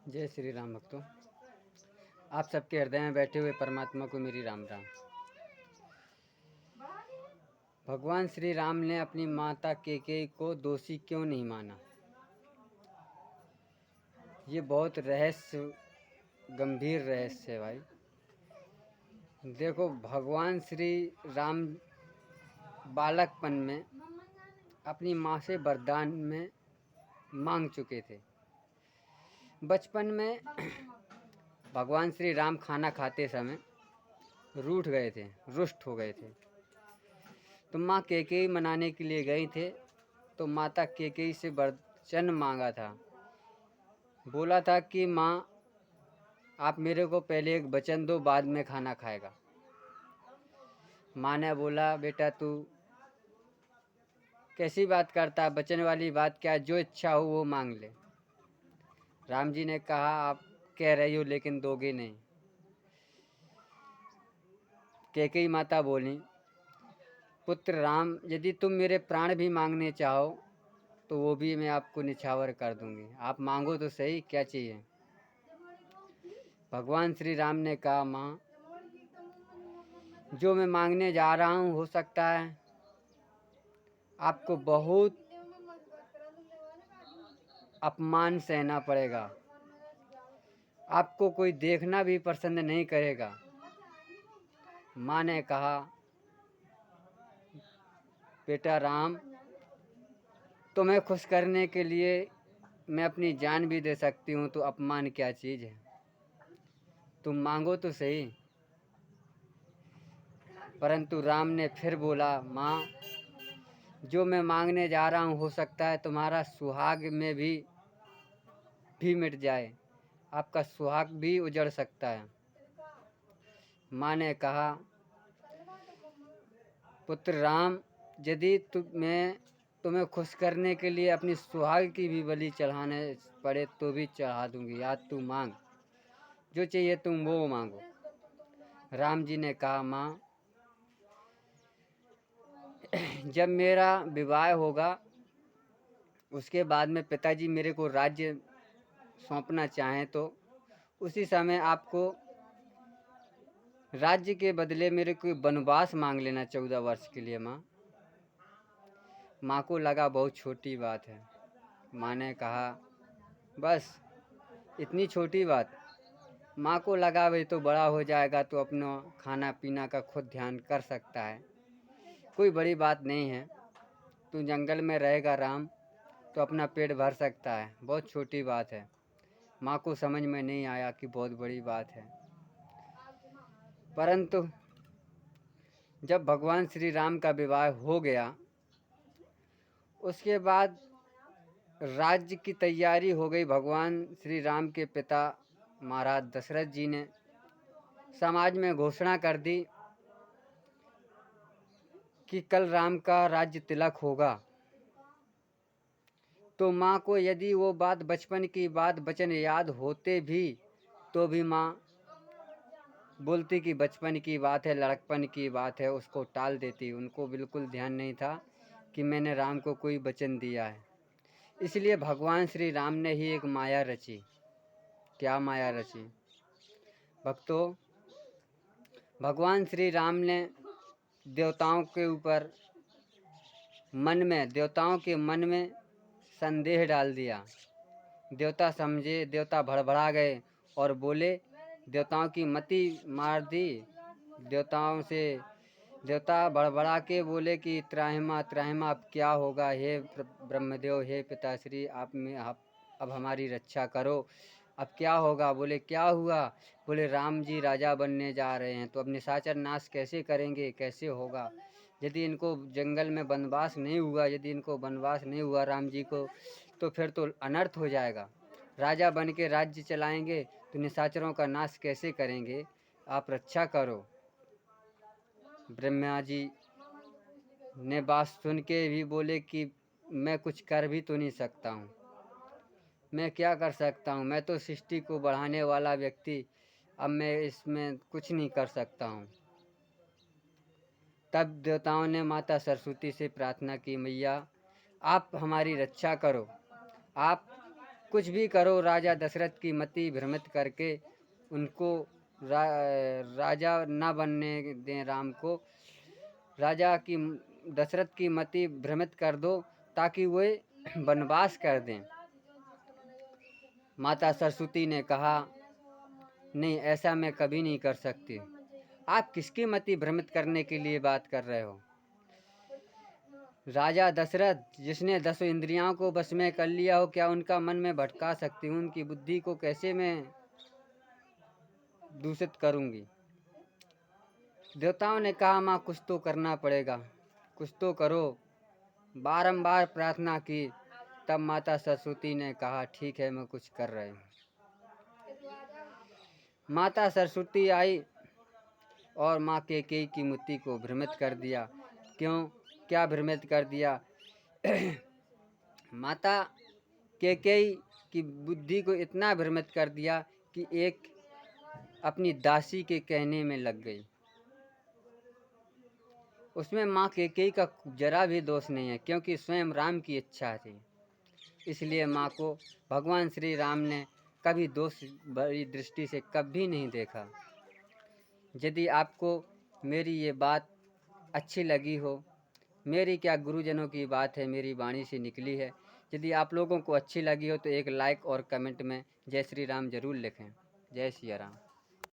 जय श्री राम भक्तों। आप सबके हृदय में बैठे हुए परमात्मा को मेरी राम राम। भगवान श्री राम ने अपनी माता कैकेयी को दोषी क्यों नहीं माना? ये बहुत गंभीर रहस्य है भाई। देखो, भगवान श्री राम बालकपन में अपनी माँ से वरदान में मांग चुके थे। बचपन में भगवान श्री राम खाना खाते समय रूठ गए थे, रुष्ट हो गए थे। तो माँ कैकेयी मनाने के लिए गए थे। तो माता कैकेयी से वचन मांगा था, बोला था कि माँ, आप मेरे को पहले एक वचन दो, बाद में खाना खाएगा। माँ ने बोला, बेटा तू कैसी बात करता, वचन वाली बात क्या, जो इच्छा हो वो मांग ले। राम जी ने कहा, आप कह रही हो लेकिन दोगे नहीं। कैकेयी माता बोली, पुत्र राम, यदि तुम मेरे प्राण भी मांगने चाहो तो वो भी मैं आपको निछावर कर दूंगी। आप मांगो तो सही, क्या चाहिए? भगवान श्री राम ने कहा, माँ, जो मैं मांगने जा रहा हूँ हो सकता है आपको बहुत अपमान सहना पड़ेगा, आपको कोई देखना भी पसंद नहीं करेगा। माँ ने कहा, बेटा राम, तुम्हें खुश करने के लिए मैं अपनी जान भी दे सकती हूँ, तो अपमान क्या चीज़ है? तुम मांगो तो सही। परंतु राम ने फिर बोला, माँ, जो मैं मांगने जा रहा हूँ हो सकता है तुम्हारा सुहाग में भी मिट जाए, आपका सुहाग भी उजड़ सकता है। माँ ने कहा, पुत्र राम, यदि तुम्हें खुश करने के लिए अपनी सुहाग की भी बलि चढ़ाने पड़े तो भी चढ़ा दूंगी। आज तू मांग, जो चाहिए तुम वो मांगो। राम जी ने कहा, माँ, जब मेरा विवाह होगा उसके बाद में पिताजी मेरे को राज्य सौंपना चाहें तो उसी समय आपको राज्य के बदले मेरे को वनवास मांग लेना 14 वर्ष के लिए। माँ को लगा बहुत छोटी बात है। माँ ने कहा, बस इतनी छोटी बात? माँ को लगा भाई तो बड़ा हो जाएगा तो अपना खाना पीना का खुद ध्यान कर सकता है, कोई बड़ी बात नहीं है। तू जंगल में रहेगा राम तो अपना पेट भर सकता है, बहुत छोटी बात है। माँ को समझ में नहीं आया कि बहुत बड़ी बात है। परंतु जब भगवान श्री राम का विवाह हो गया उसके बाद राज्य की तैयारी हो गई। भगवान श्री राम के पिता महाराज दशरथ जी ने समाज में घोषणा कर दी कि कल राम का राज्य तिलक होगा। तो माँ को यदि वो बात, बचपन की बात, वचन याद होते भी तो भी माँ बोलती कि बचपन की बात है, लड़कपन की बात है, उसको टाल देती। उनको बिल्कुल ध्यान नहीं था कि मैंने राम को कोई वचन दिया है। इसलिए भगवान श्री राम ने ही एक माया रची। क्या माया रची भक्तों? भगवान श्री राम ने देवताओं के ऊपर देवताओं के मन में संदेह डाल दिया। देवता समझे, देवता भड़बड़ा गए और बोले, देवताओं की मति मार दी। देवता बड़बड़ा के बोले कि त्राहिमा त्राहिमा, अब क्या होगा? हे ब्रह्मदेव, हे पिताश्री, आप अब हमारी रक्षा करो। अब क्या होगा? बोले, क्या हुआ? बोले, राम जी राजा बनने जा रहे हैं, तो अब निशाचर नाश कैसे करेंगे, कैसे होगा? यदि इनको जंगल में वनवास नहीं हुआ, यदि इनको वनवास नहीं हुआ राम जी को, तो फिर तो अनर्थ हो जाएगा। राजा बन के राज्य चलाएंगे तो निशाचरों का नाश कैसे करेंगे? आप रक्षा करो। ब्रह्मा जी ने बात सुन के भी बोले कि मैं कुछ कर भी तो नहीं सकता हूँ, मैं क्या कर सकता हूँ? मैं तो सृष्टि को बढ़ाने वाला व्यक्ति, अब मैं इसमें कुछ नहीं कर सकता हूँ। तब देवताओं ने माता सरस्वती से प्रार्थना की, मैया आप हमारी रक्षा करो, आप कुछ भी करो, राजा दशरथ की मति भ्रमित करके उनको राजा न बनने दें राम को। राजा की दशरथ की मति भ्रमित कर दो ताकि वे वनवास कर दें। माता सरस्वती ने कहा, नहीं, ऐसा मैं कभी नहीं कर सकती। आप किसकी मति भ्रमित करने के लिए बात कर रहे हो? राजा दशरथ जिसने 10 इंद्रियों को बस में कर लिया हो, क्या उनका मन में भटका सकती हूँ? उनकी बुद्धि को कैसे मैं दूषित करूँगी? देवताओं ने कहा, माँ कुछ तो करना पड़ेगा, कुछ तो करो। बारंबार प्रार्थना की। तब माता सरस्वती ने कहा, ठीक है, मैं कुछ कर रही हूँ। माता सरस्वती आई और माँ कैकेयी की मति को भ्रमित कर दिया। क्यों? क्या भ्रमित कर दिया? माता कैकेयी की बुद्धि को इतना भ्रमित कर दिया कि एक अपनी दासी के कहने में लग गई। उसमें माँ कैकेयी का जरा भी दोष नहीं है, क्योंकि स्वयं राम की इच्छा थी। इसलिए माँ को भगवान श्री राम ने कभी दोष भरी दृष्टि से कभी नहीं देखा। यदि आपको मेरी ये बात अच्छी लगी हो, मेरी क्या गुरुजनों की बात है, मेरी वाणी से निकली है, यदि आप लोगों को अच्छी लगी हो तो एक लाइक और कमेंट में जय श्री राम ज़रूर लिखें। जय सिया राम।